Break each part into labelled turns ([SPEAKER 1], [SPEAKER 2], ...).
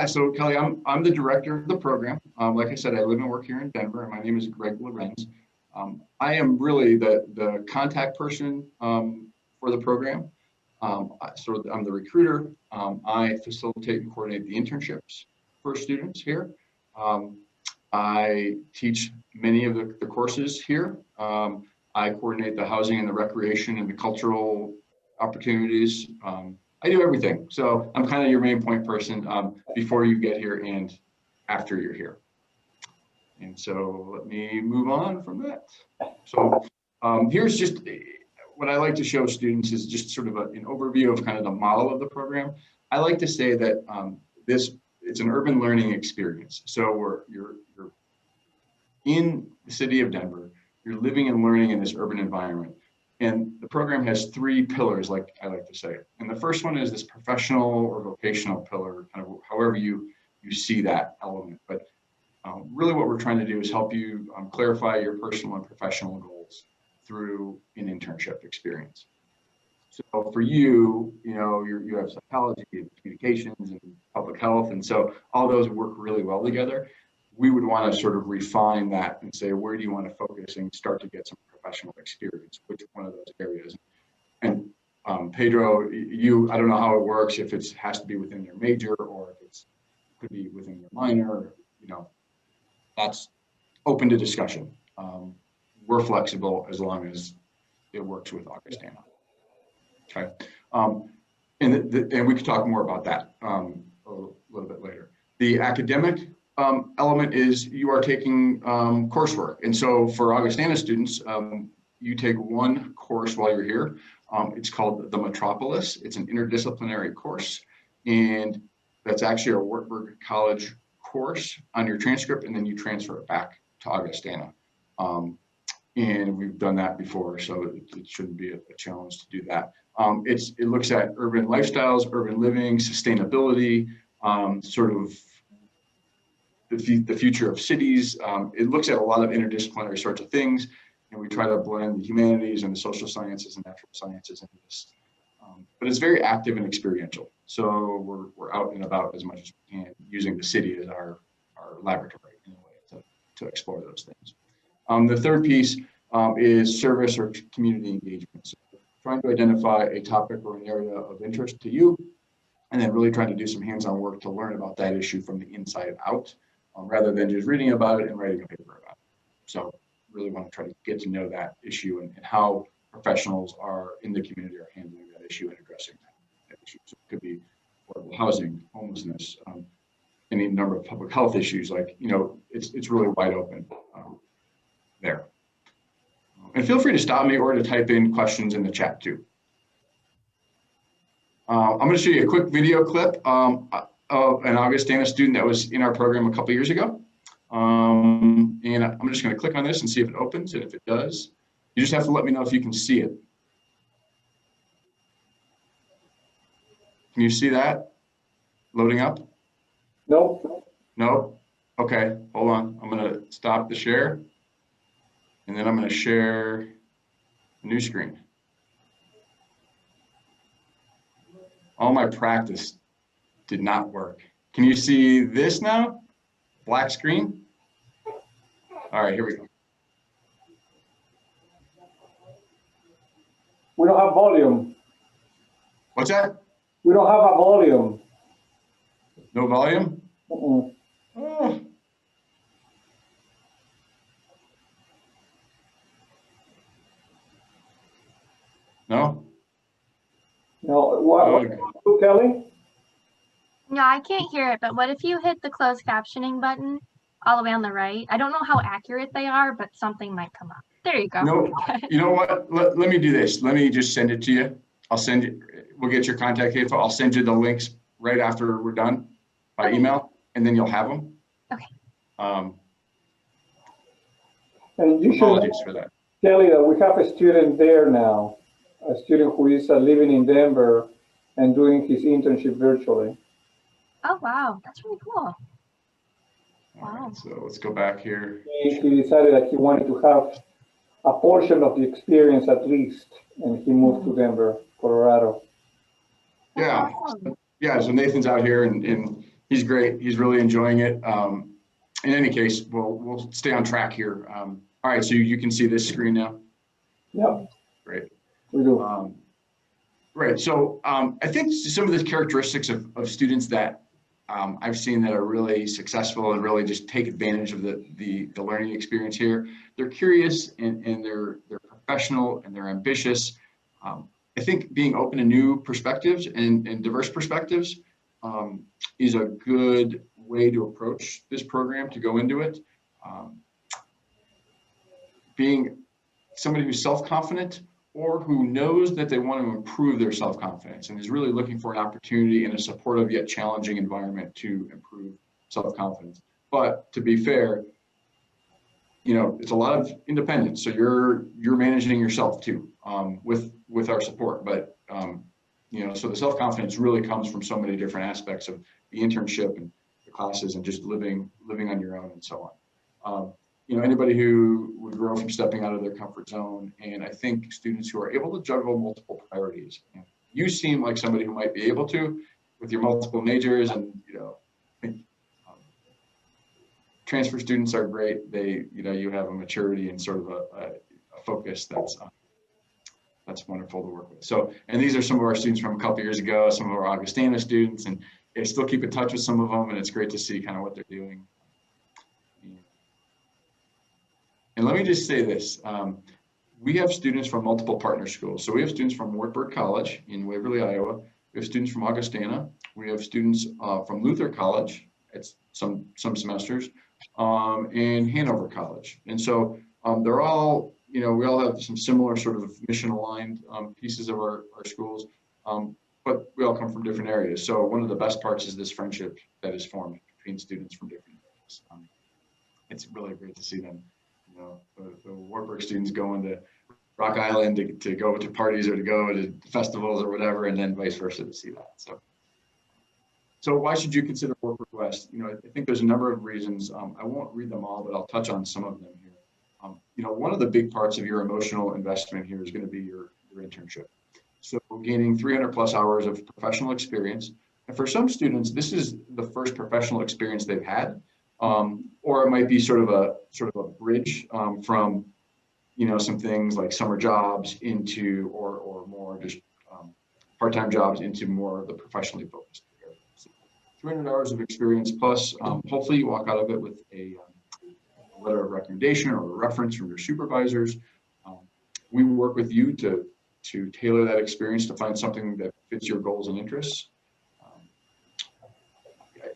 [SPEAKER 1] So Kelly, I'm the director of the program. Like I said, I live and work here in Denver, and my name is Greg Lorenz. I am really the contact person for the program. I'm the recruiter. I facilitate and coordinate the internships for students here. I teach many of the courses here. I coordinate the housing and the recreation and the cultural opportunities. I do everything. So I'm kind of your main point person before you get here and after you're here. And so let me move on from that. So here's just what I like to show students is just sort of an overview of kind of the model of the program. I like to say that it's an urban learning experience. So you're in the city of Denver, you're living and learning in this urban environment. And the program has three pillars, like I like to say. And the first one is this professional or vocational pillar, kind of however you see that element. But really what we're trying to do is help you clarify your personal and professional goals through an internship experience. So for you, you have psychology and communications and public health. And so all those work really well together. We would want to sort of refine that and say, where do you want to focus and start to get some professional experience, which one of those areas? And Pedro, I don't know how it works, if it has to be within your major or if it could be within your minor, that's open to discussion. We're flexible as long as it works with Augustana. Okay, and we could talk more about that a little bit later. The academic element is you are taking coursework. And so for Augustana students, you take one course while you're here. It's called the Metropolis. It's an interdisciplinary course. And that's actually a Wartburg College course on your transcript, and then you transfer it back to Augustana. And we've done that before, so it shouldn't be a challenge to do that. It looks at urban lifestyles, urban living, sustainability, sort of the future of cities. It looks at a lot of interdisciplinary sorts of things, and we try to blend the humanities and the social sciences and natural sciences into this. But it's very active and experiential. So we're out and about as much as we can, using the city as our laboratory in a way to explore those things. The third piece is service or community engagement. So trying to identify a topic or an area of interest to you, and then really trying to do some hands-on work to learn about that issue from the inside out, rather than just reading about it and writing a paper about it. So really want to try to get to know that issue and how professionals are in the community are handling that issue and addressing that issue. So it could be affordable housing, homelessness, any number of public health issues. Like, it's really wide open there. And feel free to stop me or to type in questions in the chat too. I'm going to show you a quick video clip of an Augustana student that was in our program a couple years ago. And I'm just going to click on this and see if it opens. And if it does, you just have to let me know if you can see it. Can you see that loading up?
[SPEAKER 2] No.
[SPEAKER 1] No? Okay, hold on. I'm going to stop the share. And then I'm going to share a new screen. All my practice did not work. Can you see this now? Black screen? All right, here we go.
[SPEAKER 2] We don't have volume.
[SPEAKER 1] What's that?
[SPEAKER 2] We don't have a volume.
[SPEAKER 1] No volume?
[SPEAKER 2] Oh.
[SPEAKER 1] No?
[SPEAKER 2] No. What, Kelly?
[SPEAKER 3] No, I can't hear it, but what if you hit the closed captioning button all the way on the right? I don't know how accurate they are, but something might come up. There you go.
[SPEAKER 1] No, you know what? Let me do this. Let me just send it to you. I'll send you, we'll get your contact info. I'll send you the links right after we're done by email, and then you'll have them.
[SPEAKER 3] Okay.
[SPEAKER 2] And you
[SPEAKER 1] Apologies
[SPEAKER 2] should,
[SPEAKER 1] for that.
[SPEAKER 2] Kelly, that we have a student there now, a student who is living in Denver and doing his internship virtually.
[SPEAKER 3] Oh, wow. That's really cool.
[SPEAKER 1] All right, so let's go back here.
[SPEAKER 2] He decided that he wanted to have a portion of the experience at least, and he moved to Denver, Colorado.
[SPEAKER 1] Yeah, yeah. So Nathan's out here, and He's great. He's really enjoying it. In any case, we'll stay on track here. All right, so you can see this screen now?
[SPEAKER 2] Yeah.
[SPEAKER 1] Great.
[SPEAKER 2] We do.
[SPEAKER 1] Right. So I think some of the characteristics of students that I've seen that are really successful and really just take advantage of the learning experience here. They're curious and they're professional and they're ambitious. I think being open to new perspectives and diverse perspectives is a good way to approach this program, to go into it. Being somebody who's self-confident or who knows that they want to improve their self-confidence and is really looking for an opportunity in a supportive yet challenging environment to improve self-confidence. But to be fair, you know, it's a lot of independence. So you're managing yourself too, with our support. But you know, so the self-confidence really comes from so many different aspects of the internship and the classes and just living on your own and so on. You know, anybody who would grow from stepping out of their comfort zone. And I think students who are able to juggle multiple priorities. And you seem like somebody who might be able to with your multiple majors, and, you know, I think transfer students are great. They, you know, you have a maturity and sort of a focus that's wonderful to work with. So, and these are some of our students from a couple years ago, some of our Augustana students, and I still keep in touch with some of them, and it's great to see kind of what they're doing. And let me just say this, we have students from multiple partner schools. So we have students from Wartburg College in Waverly, Iowa. We have students from Augustana. We have students from Luther College at some semesters, and Hanover College. And so they're all, you know, we all have some similar sort of mission aligned pieces of our schools, but we all come from different areas. So one of the best parts is this friendship that is formed between students from different areas. It's really great to see them. You know, the Wartburg students going to Rock Island to go to parties or to go to festivals or whatever, and then vice versa to see that. So why should you consider Wartburg West? You know, I think there's a number of reasons. I won't read them all, but I'll touch on some of them here. You know, one of the big parts of your emotional investment here is going to be your internship. So gaining 300 plus hours of professional experience. And for some students, this is the first professional experience they've had. Or it might be sort of a bridge from, you know, some things like summer jobs into, or more just part-time jobs into more of the professionally focused area. So 300 hours of experience plus, hopefully you walk out of it with a letter of recommendation or a reference from your supervisors. We work with you to tailor that experience to find something that fits your goals and interests.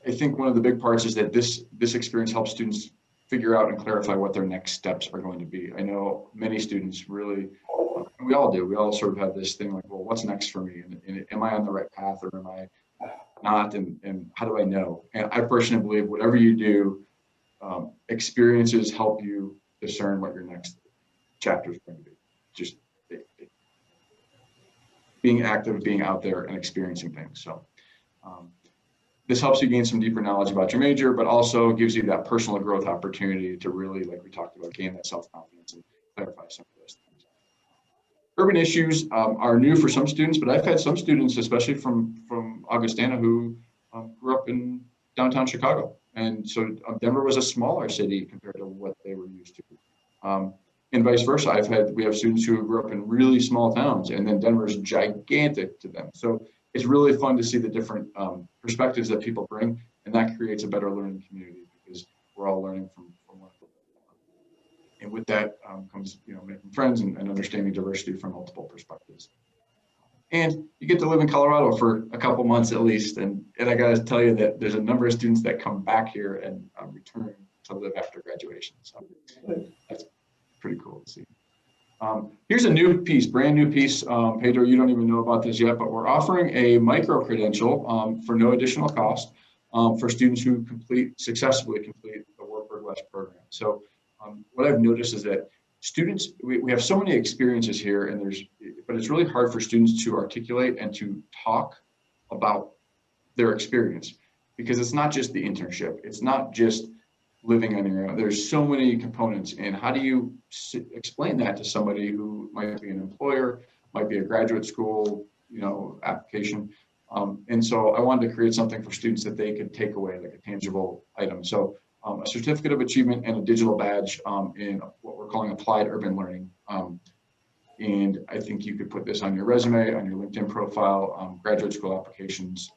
[SPEAKER 1] I think one of the big parts is that this experience helps students figure out and clarify what their next steps are going to be. I know many students really, and we all do, we all sort of have this thing like, well, what's next for me? And am I on the right path or am I not? And how do I know? And I personally believe whatever you do, experiences help you discern what your next chapter is going to be. Just being active, being out there and experiencing things. So this helps you gain some deeper knowledge about your major, but also gives you that personal growth opportunity to really, like we talked about, gain that self-confidence and clarify some of those things. Urban issues are new for some students, but I've had some students, especially from Augustana, who grew up in downtown Chicago. And so Denver was a smaller city compared to what they were used to. And vice versa, we have students who grew up in really small towns, and then Denver's gigantic to them. So it's really fun to see the different perspectives that people bring, and that creates a better learning community because we're all learning from one another. And with that comes, you know, making friends and understanding diversity from multiple perspectives. And you get to live in Colorado for a couple months at least, and I got to tell you that there's a number of students that come back here and return to live after graduation. So that's pretty cool to see. Here's a new piece, brand new piece. Pedro, you don't even know about this yet, but we're offering a micro credential for no additional cost for students who successfully complete the Wartburg West program. So what I've noticed is that students, we have so many experiences here, but it's really hard for students to articulate and to talk about their experience because it's not just the internship. It's not just living on your own. There's so many components, and how do you explain that to somebody who might be an employer, might be a graduate school, you know, application? And so I wanted to create something for students that they could take away, like a tangible item. So a certificate of achievement and a digital badge in what we're calling applied urban learning. And I think you could put this on your resume, on your LinkedIn profile, graduate school applications.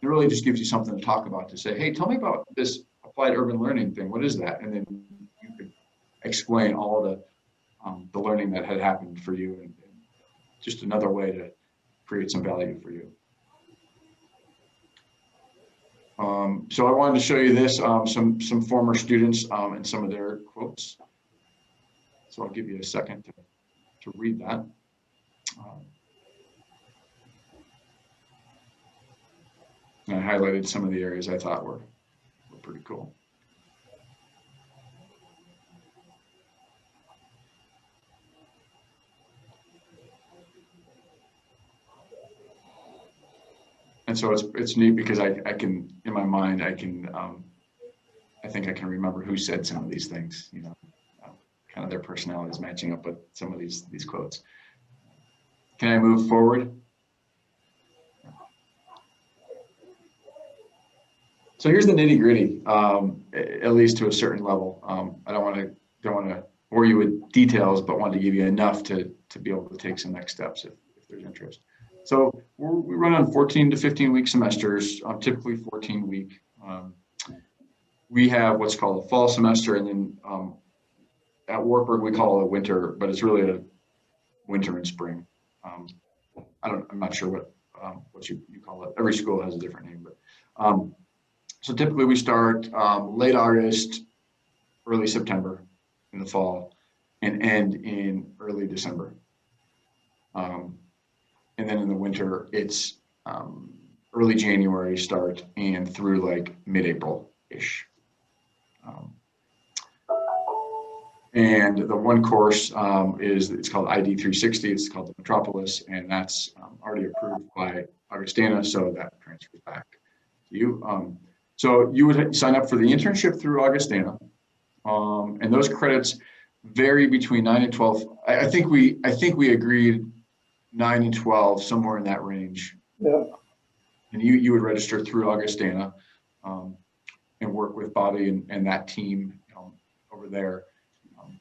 [SPEAKER 1] It really just gives you something to talk about, to say, hey, tell me about this applied urban learning thing. What is that? And then you could explain all the learning that had happened for you, and just another way to create some value for you. So I wanted to show you this, some former students and some of their quotes. So I'll give you a second to read that. And I highlighted some of the areas I thought were pretty cool. And so it's neat because I can, in my mind, I think I can remember who said some of these things, you know, kind of their personalities matching up with some of these quotes. Can I move forward? So here's the nitty gritty, at least to a certain level. I don't want to bore you with details, but want to give you enough to be able to take some next steps if there's interest. So we run on 14 to 15 week semesters, typically 14 week. We have what's called a fall semester, and then at Wartburg we call it a winter, but it's really a winter and spring. I'm not sure what you call it. Every school has a different name, but so typically we start late August, early September in the fall, and end in early December. And then in the winter, it's early January start and through like mid-April-ish. And the one course it's called ID 360. It's called the Metropolis, and that's already approved by Augustana, so that transfers back to you. So you would sign up for the internship through Augustana, and those credits vary between 9 and 12. I think we agreed 9 and 12, somewhere in that range.
[SPEAKER 2] Yeah.
[SPEAKER 1] And you would register through Augustana and work with Bobby and that team over there,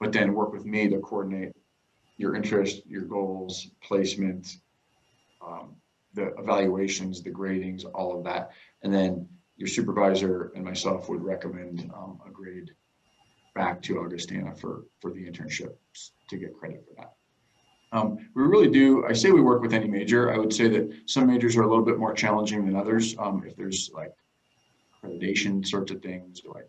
[SPEAKER 1] but then work with me to coordinate your interest, your goals, placement, the evaluations, the gradings, all of that. And then your supervisor and myself would recommend a grade back to Augustana for the internship to get credit for that. We really do, I say we work with any major. I would say that some majors are a little bit more challenging than others. If there's like accreditation sorts of things, or like,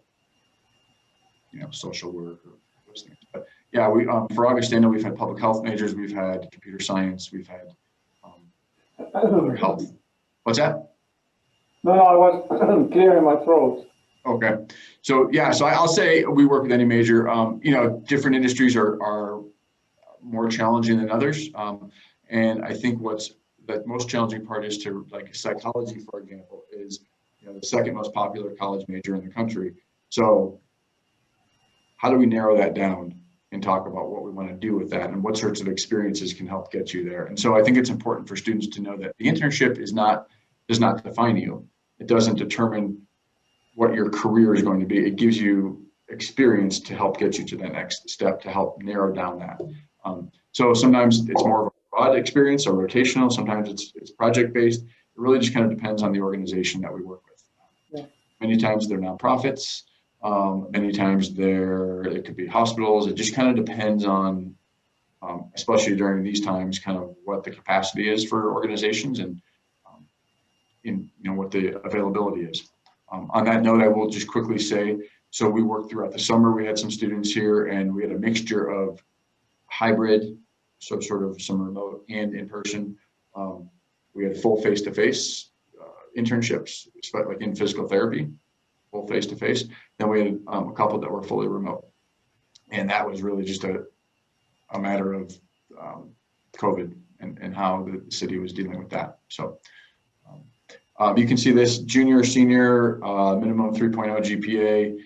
[SPEAKER 1] you know, social work or those things. But yeah, we for Augustana, we've had public health majors, we've had computer science, we've had other health. What's that?
[SPEAKER 2] No, I was clearing my throat.
[SPEAKER 1] Okay. So yeah, so I'll say we work with any major. You know, different industries are more challenging than others. And I think the most challenging part is to, like, psychology, for example, is, you know, the second most popular college major in the country. So how do we narrow that down and talk about what we want to do with that and what sorts of experiences can help get you there? And so I think it's important for students to know that the internship does not define you. It doesn't determine what your career is going to be. It gives you experience to help get you to the next step, to help narrow down that. So sometimes it's more of a broad experience or rotational. Sometimes it's project-based. It really just kind of depends on the organization that we work with.
[SPEAKER 2] Yeah.
[SPEAKER 1] Many times they're nonprofits. Many times it could be hospitals. It just kind of depends on, especially during these times, kind of what the capacity is for organizations and what the availability is. On that note, I will just quickly say, so we worked throughout the summer. We had some students here, and we had a mixture of hybrid, so sort of some remote and in person. We had full face-to-face internships, like in physical therapy, full face-to-face. Then we had a couple that were fully remote. And that was really just a matter of COVID and how the city was dealing with that. So you can see this junior, senior, minimum 3.0 GPA.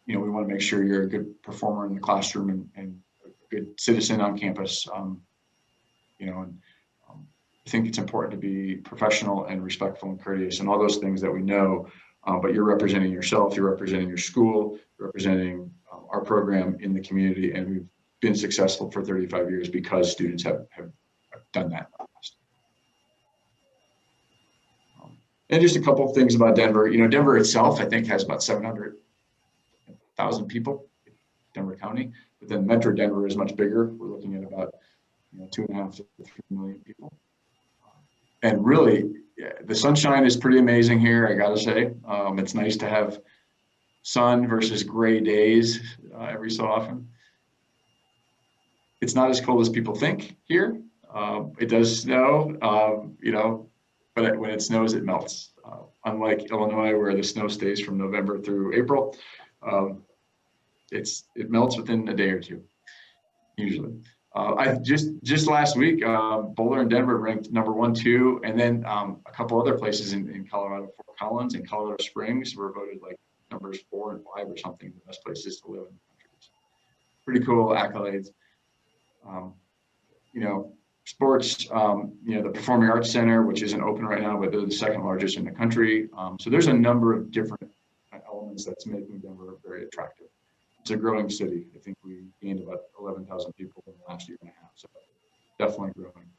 [SPEAKER 1] We want to make sure you're a good performer in the classroom and a good citizen on campus. I think it's important to be professional and respectful and courteous and all those things that we know, but you're representing yourself, you're representing your school, you're representing our program in the community, and we've been successful for 35 years because students have done that. And just a couple of things about Denver. You know, Denver itself, I think, has about 700,000 people, Denver County, but then Metro Denver is much bigger. We're looking at about 2.5 to 3 million people. And really, yeah, the sunshine is pretty amazing here, I gotta say. It's nice to have sun versus gray days every so often. It's not as cold as people think here. It does snow, but when it snows, it melts. Unlike Illinois, where the snow stays from November through April, it melts within a day or two, usually. I just last week, Boulder and Denver ranked number 1, 2, and then a couple other places in Colorado, Fort Collins and Colorado Springs were voted like numbers 4 and 5 or something, the best places to live in the country. Pretty cool accolades. Sports, the Performing Arts Center, which isn't open right now, but they're the second largest in the country. So there's a number of different elements that's making Denver very attractive. It's a growing city. I think we gained about 11,000 people in the last year and a half, so definitely growing.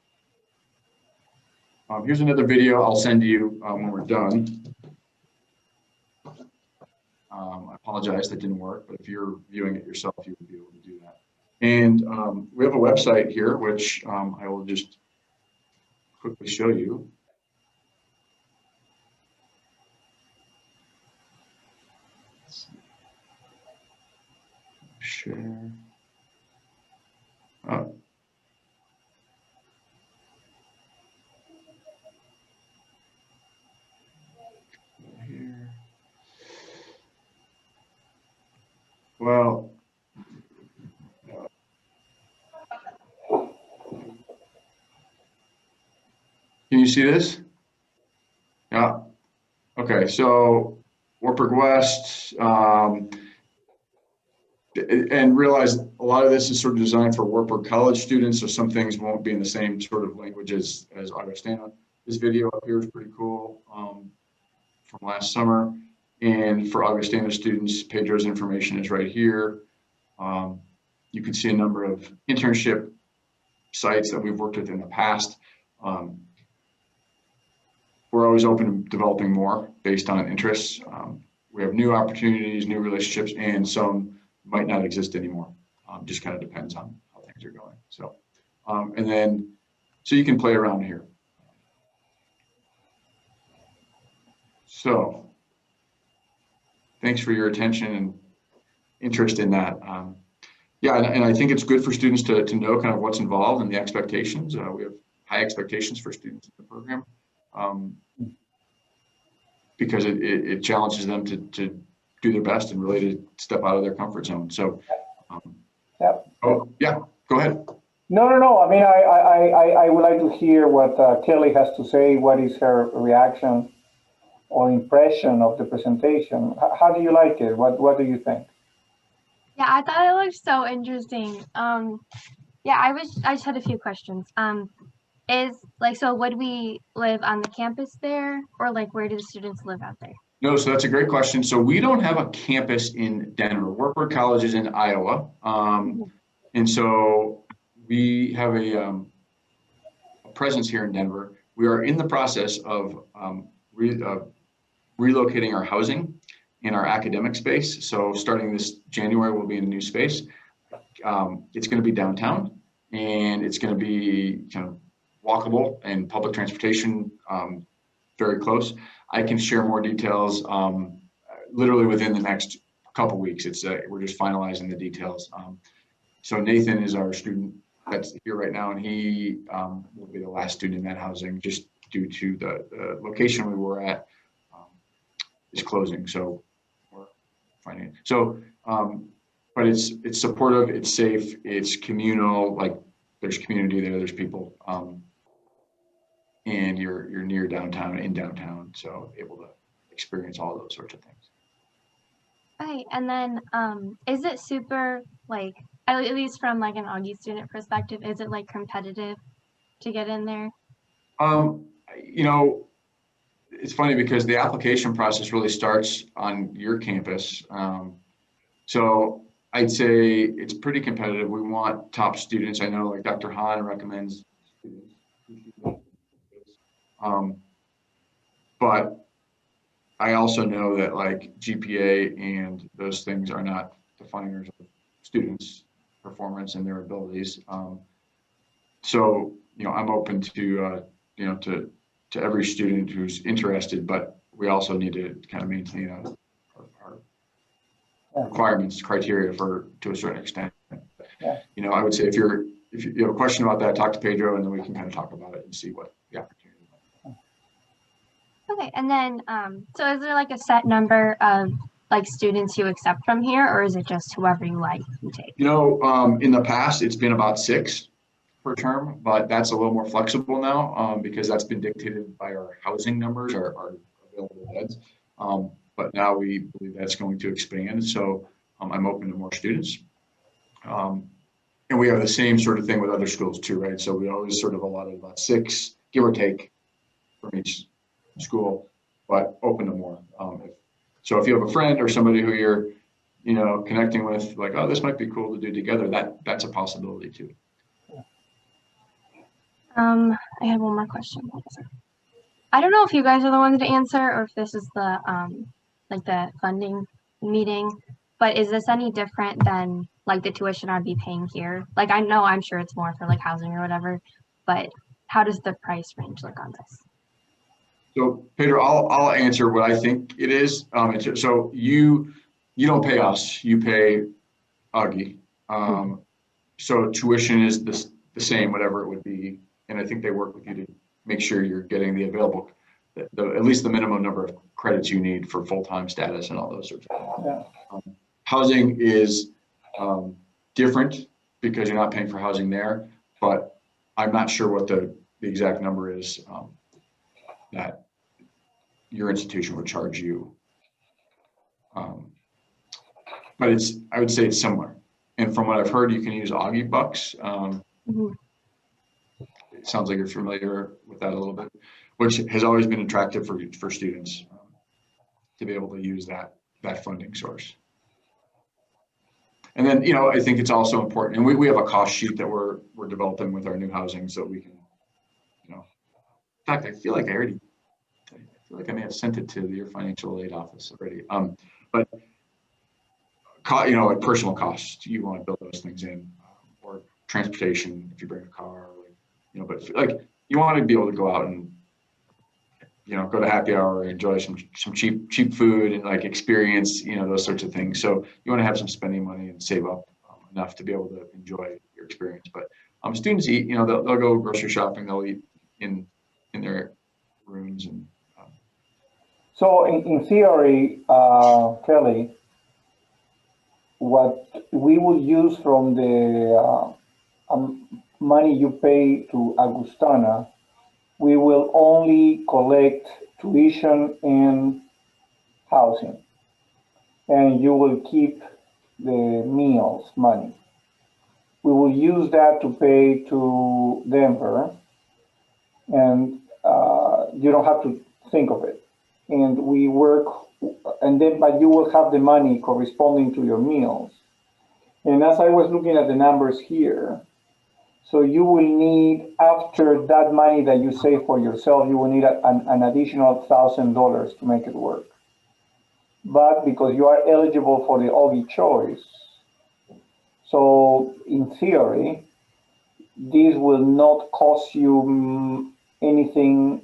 [SPEAKER 1] Here's another video I'll send you when we're done. I apologize that didn't work, but if you're viewing it yourself, you would be able to do that. And we have a website here, which I will just quickly show you. Share. Here. Well, can you see this? Yeah. Okay. So Wartburg West. And realize a lot of this is sort of designed for Wartburg College students, so some things won't be in the same sort of language as Augustana. This video up here is pretty cool from last summer. And for Augustana students, Pedro's information is right here. You can see a number of internship sites that we've worked with in the past. We're always open to developing more based on interests. We have new opportunities, new relationships, and some might not exist anymore. Just kind of depends on how things are going. So, and then, so you can play around here. So, thanks for your attention and interest in that. Yeah, and I think it's good for students to know kind of what's involved and the expectations. We have high expectations for students in the program because it challenges them to do their best and really to step out of their comfort zone. So, oh yeah, go ahead.
[SPEAKER 2] No. I mean, I would like to hear what Kelly has to say. What is her reaction or impression of the presentation? How do you like it? What do you think?
[SPEAKER 3] Yeah, I thought it looked so interesting. Yeah, I just had a few questions. So would we live on the campus there, or like where do the students live out there?
[SPEAKER 1] No, so that's a great question. So we don't have a campus in Denver. Wartburg College is in Iowa. And so we have a presence here in Denver. We are in the process of relocating our housing and our academic space. So starting this January, we'll be in a new space. It's going to be downtown, and it's going to be kind of walkable and public transportation very close. I can share more details literally within the next couple weeks. We're just finalizing the details. So Nathan is our student that's here right now, and he will be the last student in that housing just due to the location we were at is closing. So we're finding it. So, but it's supportive, it's safe, it's communal. Like there's community there, there's people. And you're near downtown, in downtown, so able to experience all those sorts of things.
[SPEAKER 3] Okay, and then is it super, like, at least from like an Augie student perspective, is it like competitive to get in there?
[SPEAKER 1] You know, it's funny because the application process really starts on your campus. So I'd say it's pretty competitive. We want top students. I know like Dr. Hahn recommends students. But I also know that like GPA and those things are not definers of students' performance and their abilities. So, you know, I'm open to, you know, to every student who's interested, but we also need to kind of maintain our requirements, criteria for, to a certain extent.
[SPEAKER 2] Yeah.
[SPEAKER 1] You know, I would say if you have a question about that, talk to Pedro and then we can kind of talk about it and see what the opportunity is.
[SPEAKER 3] Okay, and then so is there like a set number of like students you accept from here, or is it just whoever you like you take?
[SPEAKER 1] You know, in the past, it's been about 6 per term, but that's a little more flexible now because that's been dictated by our housing numbers, our available beds. But now we believe that's going to expand. So I'm open to more students. And we have the same sort of thing with other schools too, right? So we always sort of allotted about 6, give or take, from each school, but open to more. So if you have a friend or somebody who you're, you know, connecting with, like, oh, this might be cool to do together, that's a possibility too.
[SPEAKER 3] I had one more question. I don't know if you guys are the ones to answer or if this is the like the funding meeting, but is this any different than like the tuition I'd be paying here? Like I know I'm sure it's more for like housing or whatever, but how does the price range look on this?
[SPEAKER 1] So Pedro, I'll answer what I think it is. So you don't pay us, you pay Augie. So tuition is the same, whatever it would be. And I think they work with you to make sure you're getting the available, at least the minimum number of credits you need for full-time status and all those sorts of things.
[SPEAKER 2] Yeah.
[SPEAKER 1] Housing is different because you're not paying for housing there, but I'm not sure what the exact number is that your institution would charge you. But I would say it's similar. And from what I've heard, you can use Augie bucks. It sounds like you're familiar with that a little bit, which has always been attractive for students to be able to use that funding source. And then, you know, I think it's also important, and we have a cost sheet that we're developing with our new housing so we can, you know, in fact, I feel like I may have sent it to your financial aid office already. But you know, like personal costs, you want to build those things in, or transportation if you bring a car, like, you know. But like you want to be able to go out and, you know, go to happy hour, enjoy some cheap food and like experience, you know, those sorts of things. So you want to have some spending money and save up enough to be able to enjoy your experience. But students eat, you know, they'll go grocery shopping, they'll eat in their rooms and.
[SPEAKER 2] So in theory, Kelly, what we will use from the money you pay to Augustana, we will only collect tuition and housing, and you will keep the meals money. We will use that to pay to Denver, and you don't have to think of it. And we work, and then, but you will have the money corresponding to your meals. And as I was looking at the numbers here, so you will need, after that money that you save for yourself, you will need an additional $1,000 to make it work. But because you are eligible for the Augie choice, so in theory, this will not cost you anything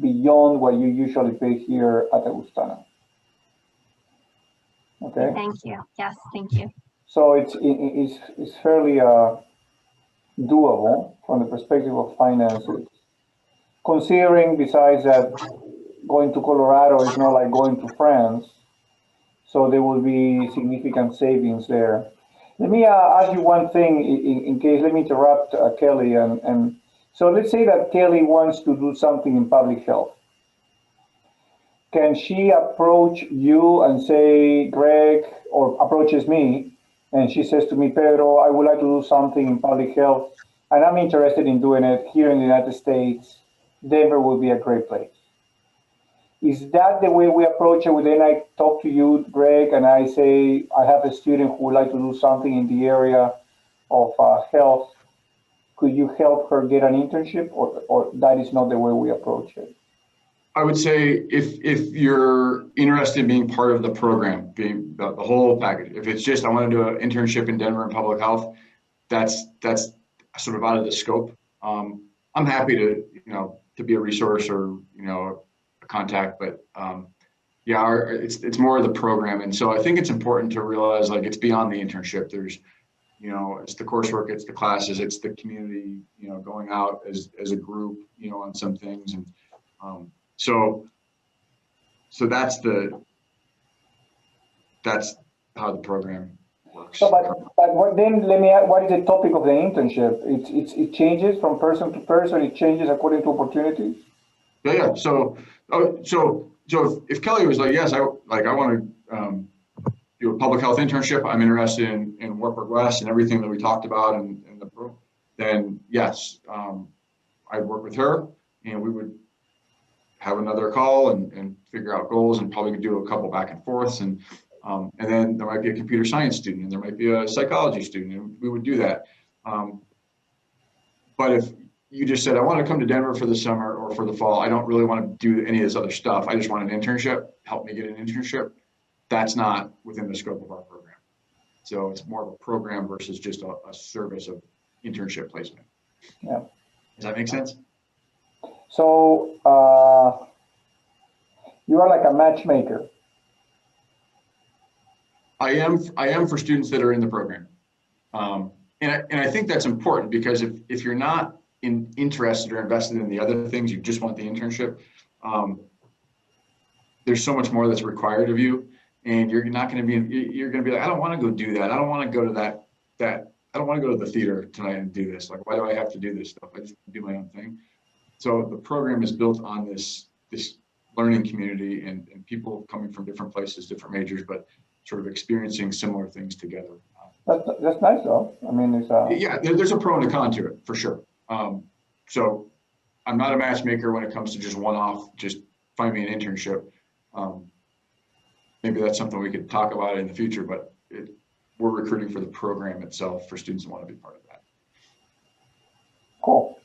[SPEAKER 2] beyond what you usually pay here at Augustana. Okay.
[SPEAKER 3] Thank you. Yes, thank you.
[SPEAKER 2] So it's fairly doable from the perspective of finances, considering besides that going to Colorado is not like going to France, so there will be significant savings there. Let me ask you one thing in case, let me interrupt Kelly, and so let's say that Kelly wants to do something in public health. Can she approach you and say, Greg, or approaches me, and she says to me, Pedro, I would like to do something in public health, and I'm interested in doing it here in the United States. Denver would be a great place. Is that the way we approach it? Then I talk to you, Greg, and I say, I have a student who would like to do something in the area of health. Could you help her get an internship, or that is not the way we approach it?
[SPEAKER 1] I would say if you're interested in being part of the program, being the whole package, if it's just I want to do an internship in Denver in public health, that's sort of out of the scope. I'm happy to to be a resource or a contact, but yeah, it's more of the program, and so I think it's important to realize like it's beyond the internship. There's it's the coursework, it's the classes, it's the community, going out as a group, on some things, and so that's how the program works.
[SPEAKER 2] So, but what then? Let me ask, what is the topic of the internship? It changes from person to person. It changes according to opportunities.
[SPEAKER 1] Yeah. So if Kelly was like, yes, I want to do a public health internship. I'm interested in Wartburg West and everything that we talked about in the program. Then yes, I'd work with her, and we would have another call and figure out goals, and probably do a couple back and forths, and then there might be a computer science student, and there might be a psychology student, and we would do that. But if you just said, I want to come to Denver for the summer or for the fall, I don't really want to do any of this other stuff, I just want an internship, help me get an internship, that's not within the scope of our program. So it's more of a program versus just a service of internship placement.
[SPEAKER 2] Yeah.
[SPEAKER 1] Does that make sense?
[SPEAKER 2] So you are like a matchmaker.
[SPEAKER 1] I am for students that are in the program. And I think that's important, because if you're not interested or invested in the other things, you just want the internship, there's so much more that's required of you, and you're not going to be, you're going to be like, I don't want to go do that. I don't want to go to that, I don't want to go to the theater tonight and do this. Like, why do I have to do this stuff? I just do my own thing. So the program is built on this learning community and people coming from different places, different majors, but sort of experiencing similar things together.
[SPEAKER 2] That's nice though. I mean, it's
[SPEAKER 1] yeah, there's a pro and a con to it for sure. So I'm not a matchmaker when it comes to just one-off, just find me an internship. Maybe that's something we could talk about in the future, but we're recruiting for the program itself for students who want to be part of that.
[SPEAKER 2] Cool.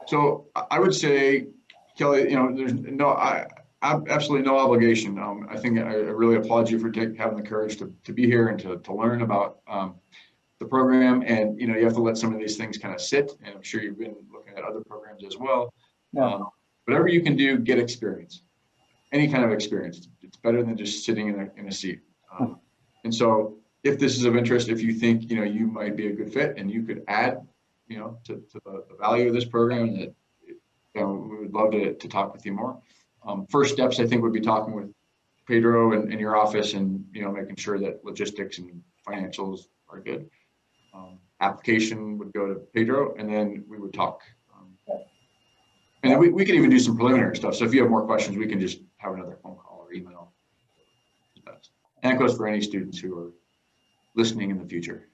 [SPEAKER 1] So I would say, Kelly, there's absolutely no obligation. I think I really applaud you for having the courage to be here and to learn about the program. And you have to let some of these things kind of sit. And I'm sure you've been looking at other programs as well.
[SPEAKER 2] Yeah.
[SPEAKER 1] Whatever you can do, get experience. Any kind of experience. It's better than just sitting in a seat. And so, if this is of interest, if you think you might be a good fit and you could add, to the value of this program, that we would love to talk with you more. First steps, I think, would be talking with Pedro and your office, and making sure that logistics and financials are good. Application would go to Pedro, and then we would talk. And then we can even do some preliminary stuff. So if you have more questions, we can just have another phone call or email. And it goes for any students who are listening in the future.